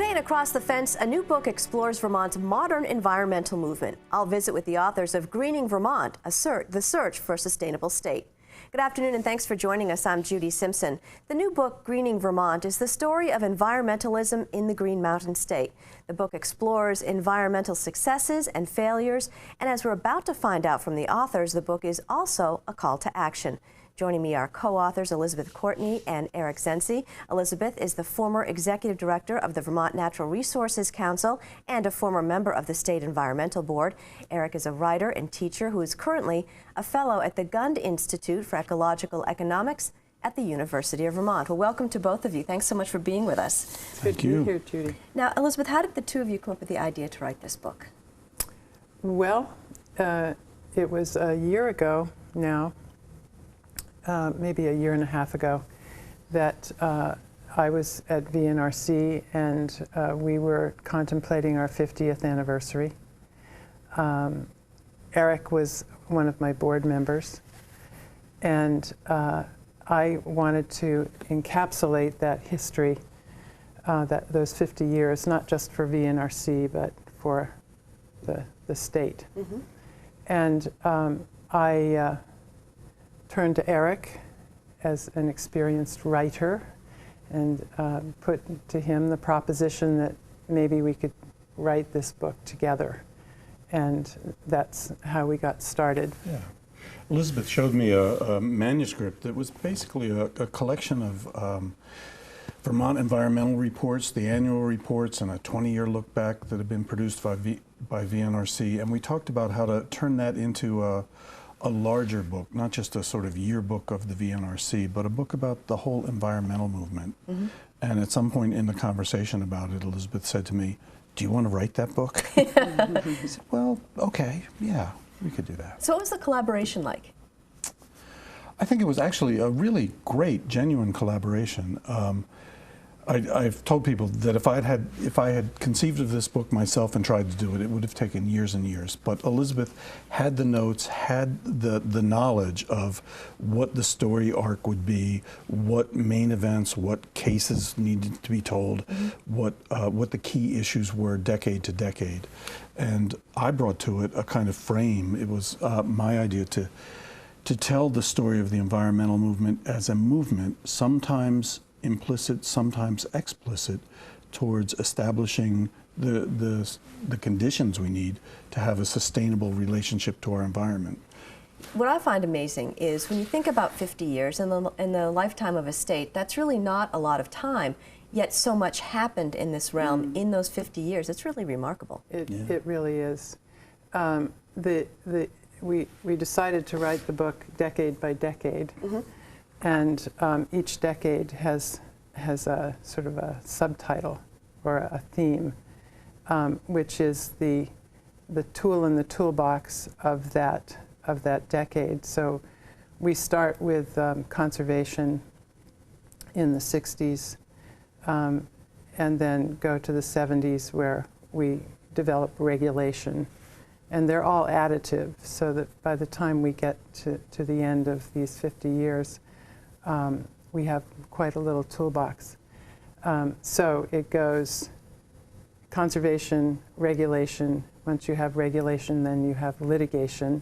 Today in Across the Fence, a new book explores Vermont's modern environmental movement. I'll visit with the authors of Greening Vermont, the search for a sustainable state. Good afternoon and thanks for joining us. I'm Judy Simpson. The new book, Greening Vermont, is the story of environmentalism in the Green Mountain State. The book explores environmental successes and failures, and as we're about to find out from the authors, the book is also a call to action. Joining me are co-authors Elizabeth Courtney and Eric Zencey. Elizabeth is the former executive director of the Vermont Natural Resources Council and a former member of the State Environmental Board. Eric is a writer and teacher who is currently a fellow at the Gund Institute for Ecological Economics at the University of Vermont. Well, welcome to both of you. Thanks so much for being with us. Thank you. Good to be here, Judy. Now, Elizabeth, how did the two of you come up with the idea to write this book? Well, it was a year ago now, maybe a year and a half ago, that I was at VNRC and we were contemplating our 50th anniversary. Eric was one of my board members, and I wanted to encapsulate that history, those 50 years, not just for VNRC, but for the state. Mm-hmm. And I turned to Eric as an experienced writer and put to him the proposition that maybe we could write this book together. And that's how we got started. Yeah. Elizabeth showed me a manuscript that was basically a collection of Vermont environmental reports, the annual reports, and a 20-year look back that had been produced by VNRC. And we talked about how to turn that into a larger book, not just a sort of yearbook of the VNRC, but a book about the whole environmental movement. Mm-hmm. And at some point in the conversation about it, Elizabeth said to me, "Do you want to write that book?" I said, "Well, okay, yeah, we could do that." So what was the collaboration like? I think it was actually a really great, genuine collaboration. I've told people that if I had conceived of this book myself and tried to do it, it would have taken years and years. But Elizabeth had the notes, had the knowledge of what the story arc would be, what main events, what cases needed to be told, mm-hmm. what the key issues were decade to decade. And I brought to it a kind of frame. It was my idea to tell the story of the environmental movement as a movement, sometimes implicit, sometimes explicit, towards establishing the conditions we need to have a sustainable relationship to our environment. What I find amazing is when you think about 50 years in the lifetime of a state, that's really not a lot of time, yet so much happened in this realm in those 50 years. It's really remarkable. It really is. We decided to write the book decade by decade. Mm-hmm. And each decade has a sort of a subtitle or a theme, which is the tool in the toolbox of that decade. So we start with conservation in the 60s, and then go to the 70s where we develop regulation. And they're all additive, so that by the time we get to the end of these 50 years, we have quite a little toolbox. So it goes conservation, regulation. Once you have regulation, then you have litigation.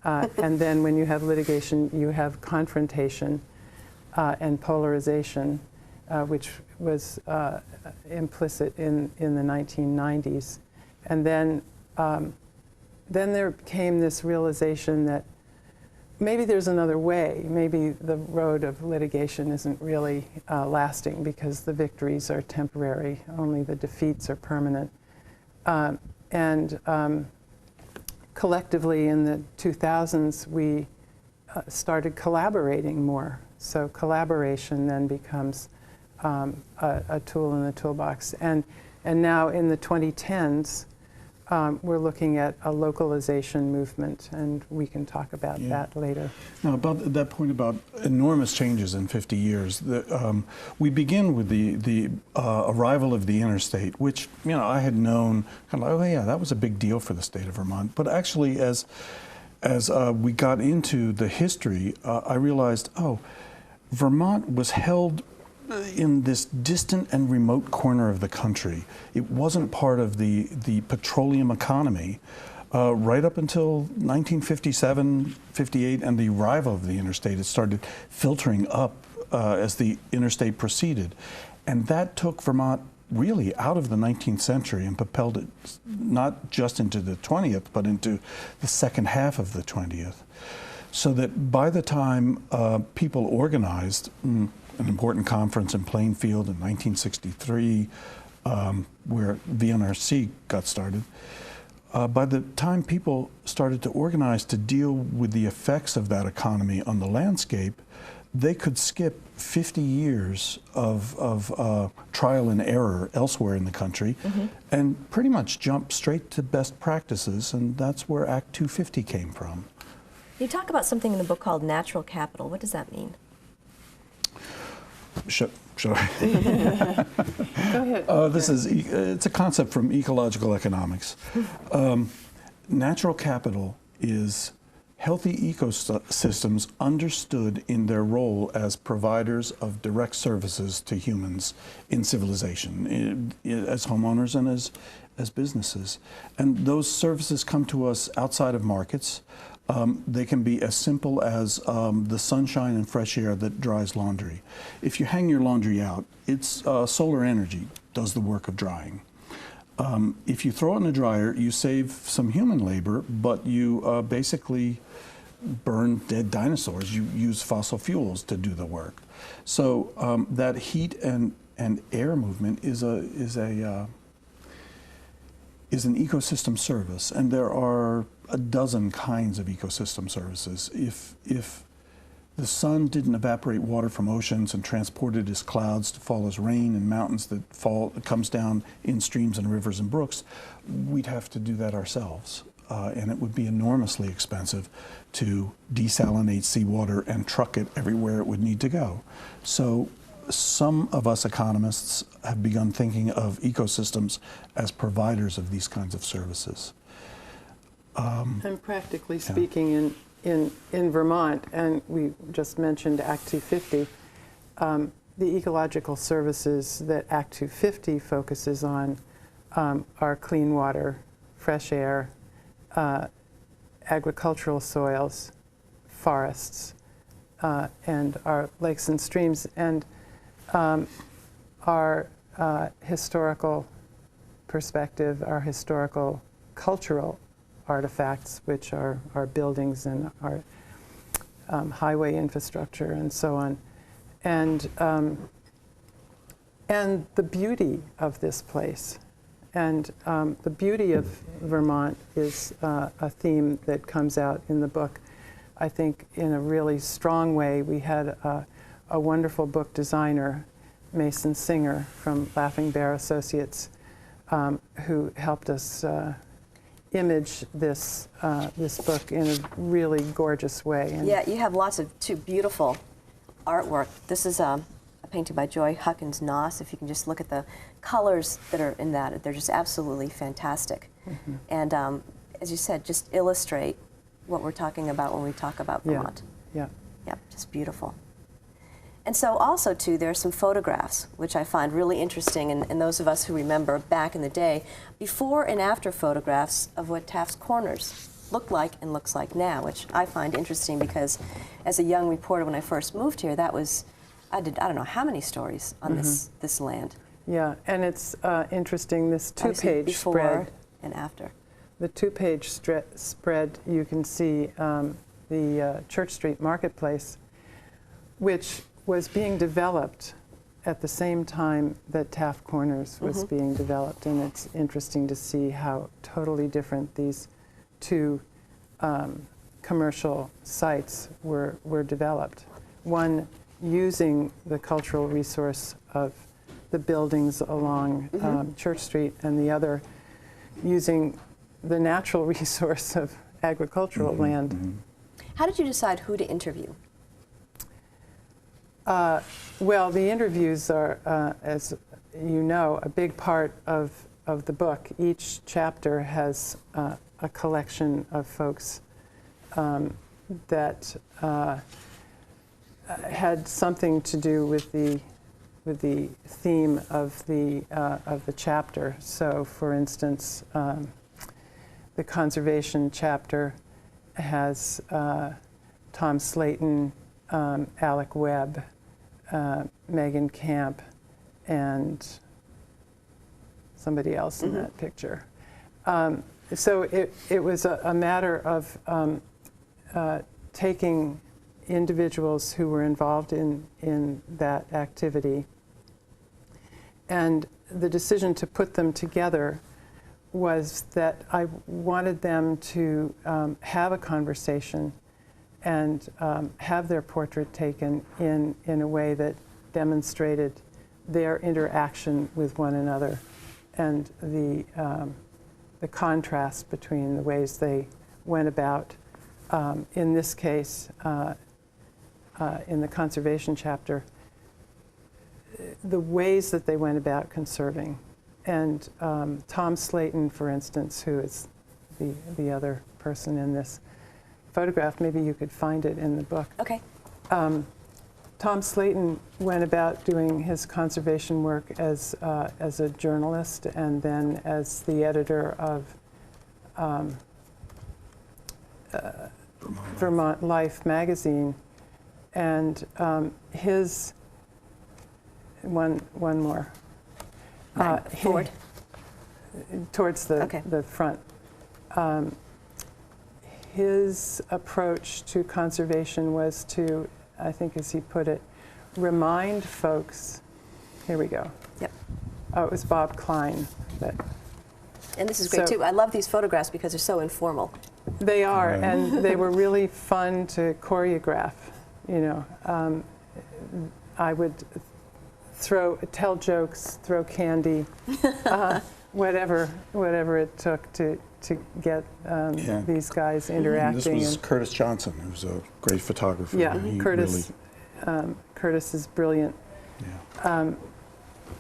And then when you have litigation, you have confrontation and polarization, which was implicit in the 1990s. And then there came this realization that maybe there's another way. Maybe the road of litigation isn't really lasting because the victories are temporary, only the defeats are permanent. And collectively in the 2000s, we started collaborating more. So collaboration then becomes a tool in the toolbox. And now in the 2010s, we're looking at a localization movement, and we can talk about that later. Now, about that point about enormous changes in 50 years, we begin with the arrival of the interstate, which, you know, I had known kind of like, oh yeah, that was a big deal for the state of Vermont. But actually, as we got into the history, I realized, oh, Vermont was held in this distant and remote corner of the country. It wasn't part of the petroleum economy right up until 1957, 58, and the arrival of the interstate. It started filtering up as the interstate proceeded. And that took Vermont really out of the 19th century and propelled it not just into the 20th, but into the second half of the 20th. So that by the time people organized an important conference in Plainfield in 1963, where VNRC got started, by the time people started to organize to deal with the effects of that economy on the landscape, they could skip 50 years of trial and error elsewhere in the country and pretty much jump straight to best practices, and that's where Act 250 came from. You talk about something in the book called natural capital. What does that mean? Should I? Go ahead. It's a concept from ecological economics. Natural capital is healthy ecosystems understood in their role as providers of direct services to humans in civilization, as homeowners and as businesses. And those services come to us outside of markets. They can be as simple as the sunshine and fresh air that dries laundry. If you hang your laundry out, it's solar energy does the work of drying. If you throw it in a dryer, you save some human labor, but you basically burn dead dinosaurs. You use fossil fuels to do the work. So that heat and air movement is an ecosystem service, and there are a dozen kinds of ecosystem services. If the sun didn't evaporate water from oceans and transport it as clouds to fall as rain in mountains that comes down in streams and rivers and brooks, we'd have to do that ourselves. And it would be enormously expensive to desalinate seawater and truck it everywhere it would need to go. So some of us economists have begun thinking of ecosystems as providers of these kinds of services. And practically speaking, in Vermont, and we just mentioned Act 250, the ecological services that Act 250 focuses on are clean water, fresh air, agricultural soils, forests, and our lakes and streams, and our historical perspective, our historical cultural artifacts, which are our buildings and our highway infrastructure and so on, and the beauty of this place. And the beauty of Vermont is a theme that comes out in the book, I think, in a really strong way. We had a wonderful book designer, Mason Singer from Laughing Bear Associates, who helped us image this book in a really gorgeous way. And yeah, you have lots of beautiful artwork. This is a painting by Joy Huckins Noss. If you can just look at the colors that are in that, they're just absolutely fantastic. And as you said, just illustrate what we're talking about when we talk about Vermont. Yeah. Just beautiful. And so also, too, there are some photographs, which I find really interesting, and those of us who remember back in the day, before and after photographs of what Taft's Corners looked like and looks like now, which I find interesting because as a young reporter when I first moved here, that was, I don't know how many stories on this land. Yeah, and it's interesting, this two-page before spread. And after. The two-page spread, you can see the Church Street Marketplace, which was being developed at the same time that Taft Corners was being developed. And it's interesting to see how totally different these two commercial sites were developed. One using the cultural resource of the buildings along Church Street, and the other using the natural resource of agricultural land. How did you decide who to interview? Well, the interviews are, as you know, a big part of the book. Each chapter has a collection of folks that had something to do with the theme of the chapter. So, for instance, the conservation chapter has Tom Slayton, Alec Webb, Megan Camp, and somebody else in that picture. So it was a matter of taking individuals who were involved in that activity, and the decision to put them together was that I wanted them to have a conversation and have their portrait taken in a way that demonstrated their interaction with one another and the contrast between the ways they went about, in this case, in the conservation chapter, the ways that they went about conserving. And Tom Slayton, for instance, who is the other person in this photograph, maybe you could find it in the book. Okay. Tom Slayton went about doing his conservation work as a journalist and then as the editor of Vermont Life magazine. And his, one more. Forward. Towards the front. His approach to conservation was to, I think as he put it, remind folks, here we go. Yep. Oh, it was Bob Klein. And this is great too. I love these photographs because they're so informal. They are, and they were really fun to choreograph. You know, I would tell jokes, throw candy, whatever it took to get these guys interacting. And this was Curtis Johnson, who's a great photographer. Yeah, Curtis is brilliant. Yeah.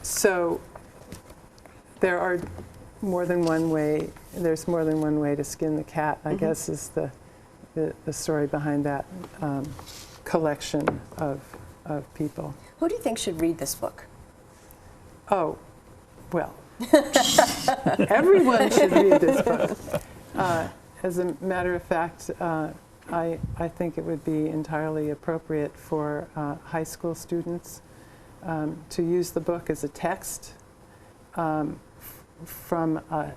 So there are more than one way. There's more than one way to skin the cat, I guess, is the story behind that collection of people. Who do you think should read this book? Oh, well, everyone should read this book. As a matter of fact, I think it would be entirely appropriate for high school students to use the book as a text from a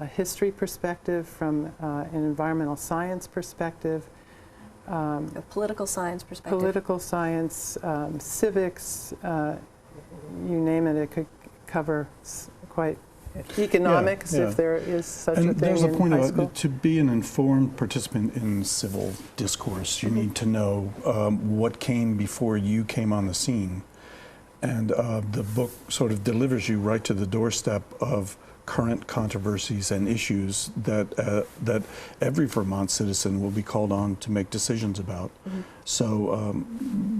history perspective, from an environmental science perspective, A political science perspective. Political science, civics, you name it. It could cover quite economics, if there is such a thing in high school. And there's a point about to be an informed participant in civil discourse, you need to know what came before you came on the scene. And the book sort of delivers you right to the doorstep of current controversies and issues that every Vermont citizen will be called on to make decisions about. So,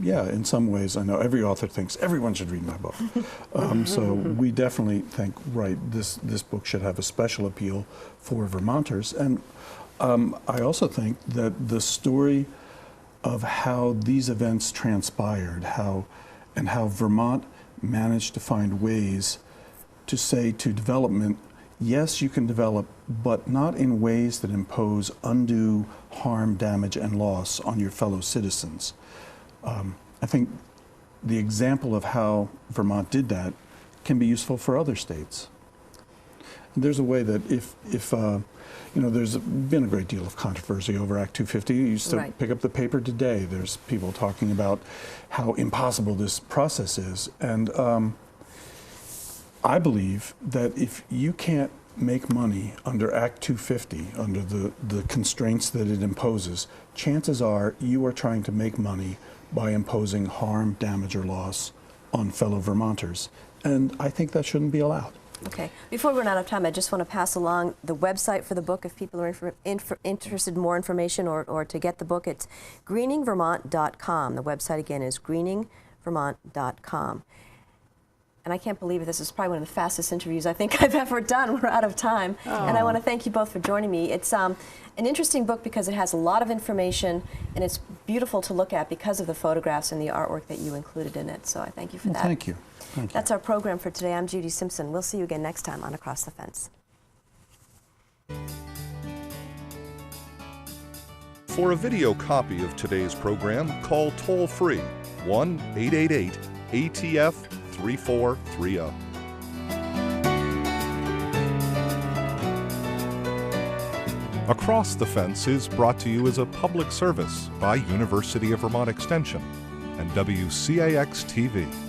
yeah, in some ways, I know every author thinks everyone should read my book. So we definitely think, right, this book should have a special appeal for Vermonters. And I also think that the story of how these events transpired, how Vermont managed to find ways to say to development, yes, you can develop, but not in ways that impose undue harm, damage, and loss on your fellow citizens. I think the example of how Vermont did that can be useful for other states. And there's a way that if you know, there's been a great deal of controversy over Act 250. You used to pick up the paper today. There's people talking about how impossible this process is. And I believe that if you can't make money under Act 250, under the constraints that it imposes, chances are you are trying to make money by imposing harm, damage, or loss on fellow Vermonters. And I think that shouldn't be allowed. Okay. Before we run out of time, I just want to pass along the website for the book if people are interested in more information or to get the book. It's greeningvermont.com. The website again is greeningvermont.com. And I can't believe it. This is probably one of the fastest interviews I think I've ever done. We're out of time. And I want to thank you both for joining me. It's an interesting book because it has a lot of information, and it's beautiful to look at because of the photographs and the artwork that you included in it. So I thank you for that. Thank you. Thank you. That's our program for today. I'm Judy Simpson. We'll see you again next time on Across the Fence. For a video copy of today's program, call toll-free 1-888-ATF-3430. Across the Fence is brought to you as a public service by University of Vermont Extension and WCAX-TV.